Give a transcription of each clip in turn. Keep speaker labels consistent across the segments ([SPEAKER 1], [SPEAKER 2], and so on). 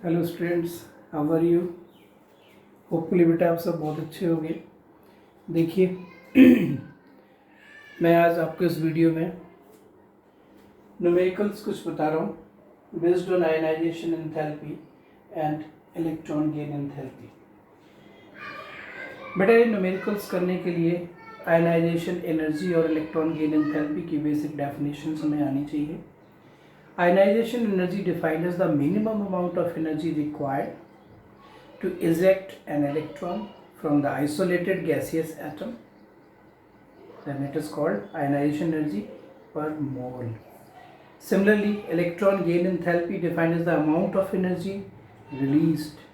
[SPEAKER 1] Hello students, how are you. Hopefully बेटा आप सब बहुत अच्छे होंगे। देखिए मैं आज आपको इस वीडियो में न्यूमेरिकल्स कुछ बता रहा हूँ based on ionisation enthalpy and electron gain enthalpy. बेटा ये न्यूमेरिकल्स करने के लिए आयनाइजेशन एनर्जी और इलेक्ट्रॉन गेन एंथैल्पी की बेसिक डेफिनेशन हमें आनी चाहिए। Ionization energy defined as the minimum amount of energy required to eject an electron from the isolated gaseous atom. Then it is called ionization energy per mole. Similarly, electron gain enthalpy defined as the amount of energy released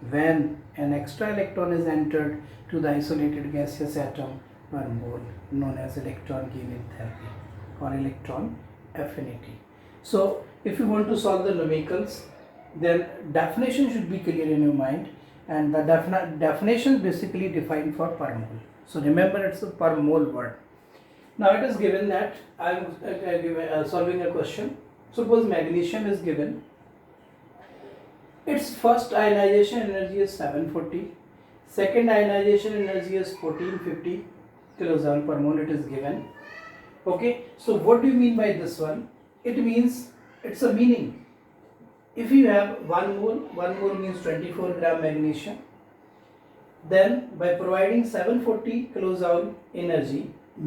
[SPEAKER 1] when an extra electron is entered to the isolated gaseous atom per mole, known as electron gain enthalpy or electron affinity. So if you want to solve the numericals, then definition should be clear in your mind, and the definition basically defined for per mole. So remember, it's a per mole word. Now it is given that I am solving a question. Suppose magnesium is given. Its first ionization energy is 740. Second ionization energy is 1450 kilojoule per mole. It is given. Okay. So what do you mean by this one? It means it's a meaning. If you have 1 mole means 24 gram magnesium. Then by providing 740 kilojoule energy,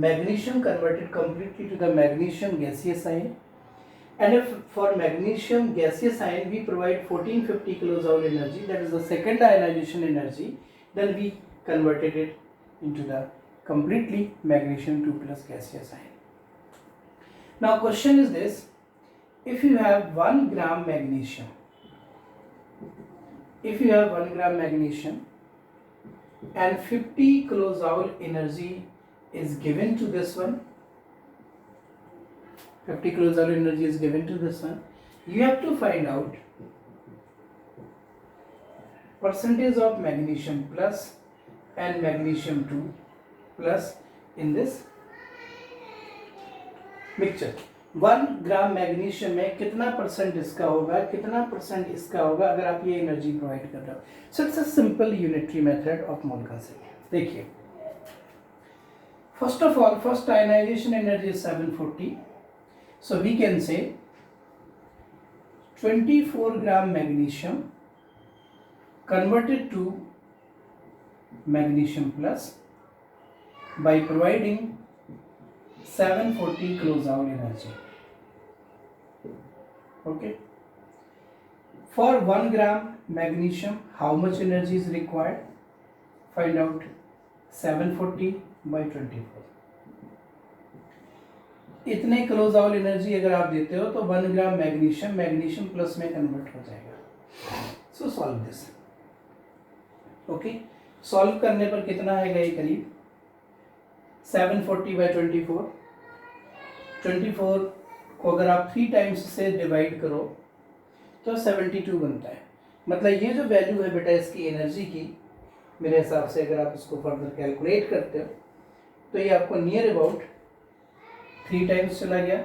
[SPEAKER 1] magnesium converted completely to the magnesium gaseous ion. And if for magnesium gaseous ion we provide 1450 kilojoule energy, that is the second ionization energy, then we converted it into the completely magnesium 2 plus gaseous ion. Now question is this: if you have 1 gram magnesium, and 50 kilojoule energy is given to this one, you have to find out percentage of magnesium plus and magnesium 2 plus in this mixture. 1 gram magnesium में कितना percent इसका होगा, कितना percent इसका होगा, अगर आप ये एनर्जी प्रोवाइड कर रहे हो। So it's a simple unitary method of mole concept. देखिए, first of all first ionisation energy 740, so we can say 24 gram magnesium converted to magnesium plus by providing 740 kilojoule energy. Okay. For 1 gram magnesium, how much energy is required? Find out 740 by 24. इतने kilojoule energy अगर आप देते हो तो 1 ग्राम magnesium plus में convert हो जाएगा। सो solve this. Okay, solve करने पर कितना आएगा ये करीब 740 by 24 को अगर आप 3 टाइम्स से डिवाइड करो तो 72 बनता है। मतलब ये जो वैल्यू है बेटा इसकी एनर्जी की, मेरे हिसाब से अगर आप इसको फर्दर कैलकुलेट करते हो तो ये आपको नियर अबाउट 3 टाइम्स चला गया,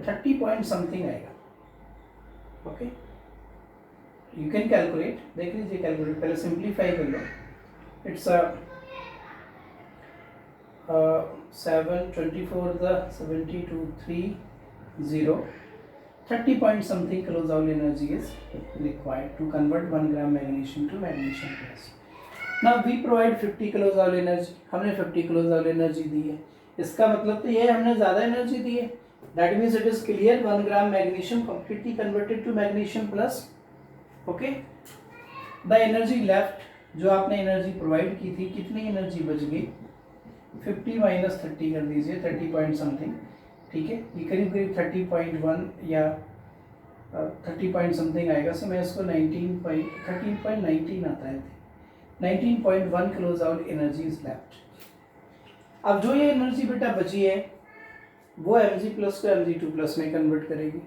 [SPEAKER 1] 30 पॉइंट समथिंग आएगा। ओके, यू कैन कैलकुलेट, देख लीजिए कैलकुलेट, पहले सिंप्लीफाई कर लो। It's 724 the 72 30 30 point something kilojoule energy is required to convert 1 gram magnesium to magnesium plus. Now we provide 50 kilojoule energy, हमने 50 kilojoule energy दी है, इसका मतलब तो ये हमने ज़्यादा एनर्जी दी है। That means it is clear 1 gram magnesium completely converted to magnesium plus. Okay, the energy left, जो आपने एनर्जी प्रोवाइड की थी, कितनी एनर्जी बच गई, 50 माइनस 30 कर दीजिए, 30 पॉइंट समथिंग। ठीक है, ये करीब करीब 30.1 या 30 पॉइंट समथिंग आएगा। सो मैं इसको 13.19 आता है, 19.1 किलोजूल एनर्जी इज लेफ्ट। अब जो ये एनर्जी बेटा बची है वो Mg प्लस को Mg2 प्लस में कन्वर्ट करेगी।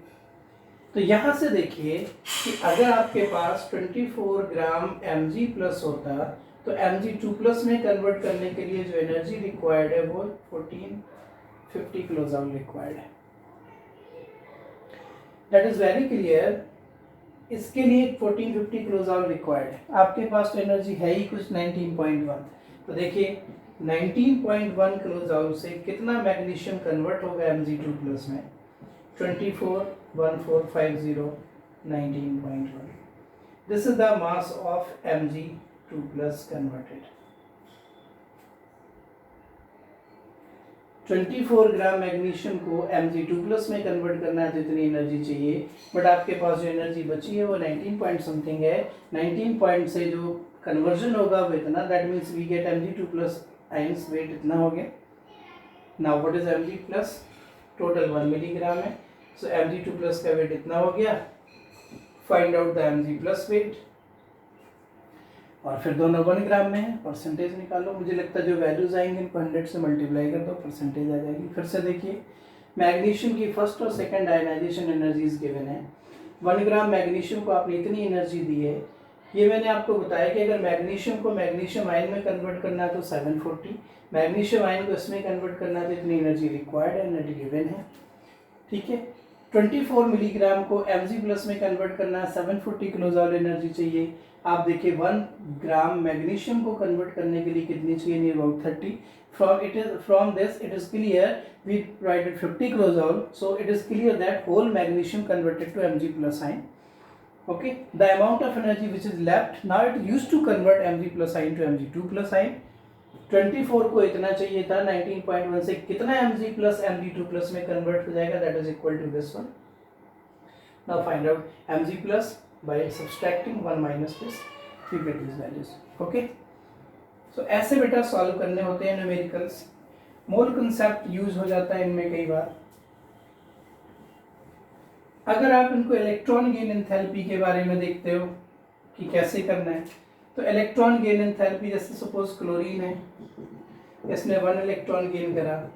[SPEAKER 1] तो यहाँ से देखिए कि अगर आपके पास 24 ग्राम Mg प्लस होता तो Mg2 प्लस में कन्वर्ट करने के लिए जो एनर्जी रिक्वायर्ड है वो 1450 किलोजूल रिक्वायर्ड है। दैट इज वेरी क्लियर इसके लिए 1450 किलो जूल रिक्वायर्ड है। आपके पास तो एनर्जी है ही कुछ 19.1, तो देखिए 19.1 किलो जूल से कितना मैग्नीशियम कन्वर्ट होगा Mg2 प्लस में, 241450 19.1। This is the mass of Mg2 plus converted. 24 gram magnesium को Mg2 प्लस में कन्वर्ट करना है, जितनी एनर्जी चाहिए, बट आपके पास जो एनर्जी बची है वो 19 पॉइंट समथिंग है। 19 पॉइंट से जो कन्वर्जन होगा वो इतना, that means we get Mg2 plus ions weight इतना हो गया। Now what is Mg plus, total 1 milligram है, सो Mg2 प्लस का वेट इतना हो गया। Find out the Mg plus weight, और फिर दोनों 1 ग्राम में है, परसेंटेज निकालो। मुझे लगता है जो वैल्यूज आएंगे इनको 100 से मल्टीप्लाई कर दो, परसेंटेज आ जाएगी। फिर से देखिए, मैग्नीशियम की फर्स्ट और सेकंड आयनाइजेशन एनर्जीज गिवन है। 1 ग्राम मैग्नीशियम को आपने इतनी एनर्जी दी है। ये मैंने आपको बताया कि अगर मैग्नीशियम को मैग्नीशियम आयन में कन्वर्ट करना है तो 740, मैग्नीशियम आयन को इसमें कन्वर्ट करना है तो इतनी एनर्जी रिक्वायर्ड है, एनर्जी गिवन है, ठीक है। 24 मिलीग्राम को Mg प्लस में कन्वर्ट करना है, 740 किलो जूल एनर्जी चाहिए। आप देखिए 1 ग्राम मैग्नीशियम को कन्वर्ट करने के लिए कितनी चाहिए, near about 30। From this it is clear we provided 50 kilojoule, so it is clear that whole magnesium converted to Mg plus ion. Okay, the amount of energy which is left, now it used to convert Mg plus ion to Mg2 plus ion. 24 को इतना चाहिए था, 19.1 से कितना Mg plus Mg2 plus में convert हो जाएगा, that is equal to this one. Now find out Mg plus by subtracting 1 minus this, you get these values. Okay, so ऐसे बेटा सॉल्व करने होते हैं न्यूमेरिकल्स। मोल कंसेप्ट यूज हो जाता है इनमें कई बार। अगर आप इनको इलेक्ट्रॉन गेन एंथैल्पी के बारे में देखते हो कि कैसे करना है, तो इलेक्ट्रॉन गेन एंथैल्पी, जैसे सपोज क्लोरीन है, इसने 1 इलेक्ट्रॉन गेन करा,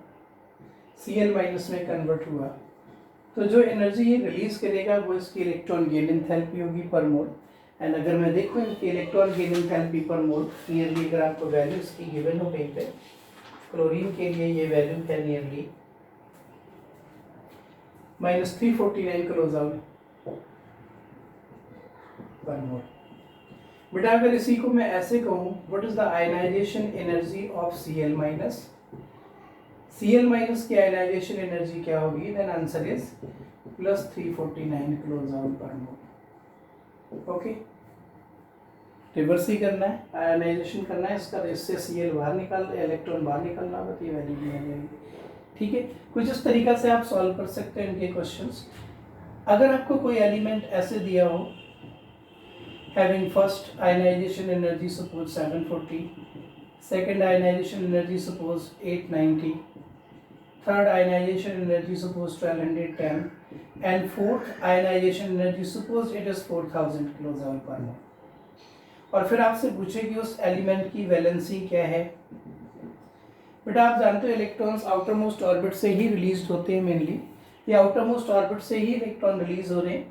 [SPEAKER 1] Cl माइनस में कन्वर्ट हुआ, तो जो एनर्जी ये रिलीज करेगा वो इसकी इलेक्ट्रॉन गेन एंथैल्पी होगी पर मोल। एंड अगर मैं देखूँ इनकी इलेक्ट्रॉन गेन एंथैल्पी पर मोल, नियरली अगर आपको वैल्यू इसकी गिवन हो कहीं पे, क्लोरीन के लिए ये वैल्यू है नियरली -349 किलो जूल पर मोल। बेटा अगर इसी को मैं ऐसे कहूँ, what is the ionization energy of Cl minus, Cl minus की आयनाइजेशन एनर्जी क्या होगी, then answer is +349 kilo joule per mole. Okay, reverse ही करना है, आयनाइजेशन करना है इसका, इससे Cl बाहर निकाल, इलेक्ट्रॉन बाहर निकालना होगा, तो ये वैल्यू भी आ जाएगी, ठीक है। कुछ इस तरीका से आप सॉल्व कर सकते हैं इनके क्वेश्चंस। अगर आपको कोई एलिमेंट ऐसे दिया हो, having first ionization energy suppose 740, second ionization energy suppose 890, third ionization energy suppose 1210, and fourth ionization energy suppose it is 4000 kilojoule per mole, और फिर आपसे पूछे कि उस एलिमेंट की वैलेंसी क्या है। बेटा आप जानते हो इलेक्ट्रॉन्स आउटर मोस्ट ऑर्बिट से ही रिलीज होते हैं, मेनली ये आउटर मोस्ट ऑर्बिट से ही इलेक्ट्रॉन रिलीज हो रहे हैं।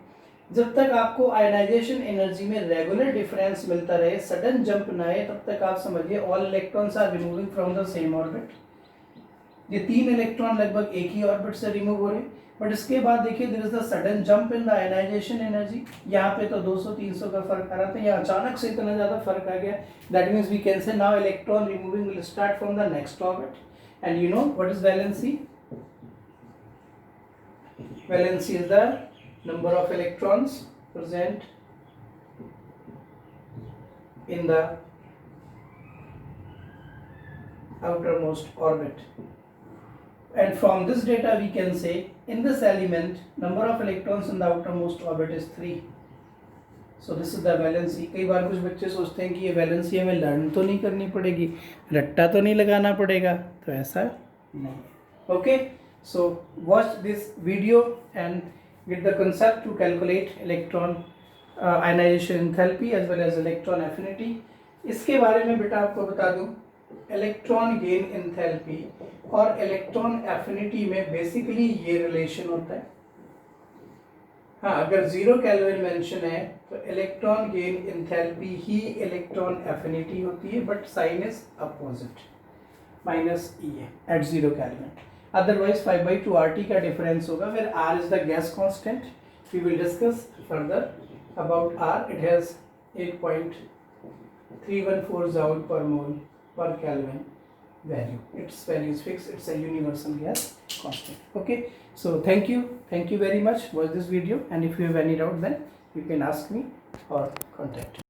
[SPEAKER 1] जब तक आपको आयनाइजेशन एनर्जी में रेगुलर डिफरेंस मिलता रहे, सडन जंप ना आए, तब तक आप समझिए all electrons are removing from the same orbit. ये 3 इलेक्ट्रॉन लगभग एक ही ऑर्बिट से रिमूव हो रहे हैं, बट इसके बाद देखिए there is the sudden jump in the ionization energy. यहाँ पे तो 200-300 का फर्क आ रहा था, यहाँ अचानक से इतना ज्यादा फर्क आ गया। That means we can say now electron removing will start from the next orbit. And you know what is valency? Valency is the number of electrons present in the outermost orbit, and from this data we can say in this element number of electrons in the outermost orbit is 3. So this is the valency. कई बार कुछ बच्चे सोचते हैं कि ये valency हमें learn तो नहीं करनी पड़ेगी, रट्टा तो नहीं लगाना पड़ेगा, तो ऐसा नहीं। Okay, so watch this video and get the concept to calculate electron ionization enthalpy as well as electron affinity। इसके बारे में बेटा आपको बता दूं, इलेक्ट्रॉन गेन एंथैल्पी और इलेक्ट्रॉन एफिनिटी में बेसिकली ये रिलेशन होता है। हाँ, अगर 0 केल्विन मेंशन है तो इलेक्ट्रॉन गेन एंथैल्पी ही इलेक्ट्रॉन एफिनिटी होती है, but sign is opposite, -E है एट 0 केल्विन। अदरवाइज 5/2 RT का डिफरेंस होगा, फिर R is the gas constant. We will discuss further About R, it has 8.314 joule per mole per Kelvin value. Its value is fixed. It's a universal gas constant. Okay, so thank you very much. Watch this video, and if you have any doubt, then you can ask me or contact me.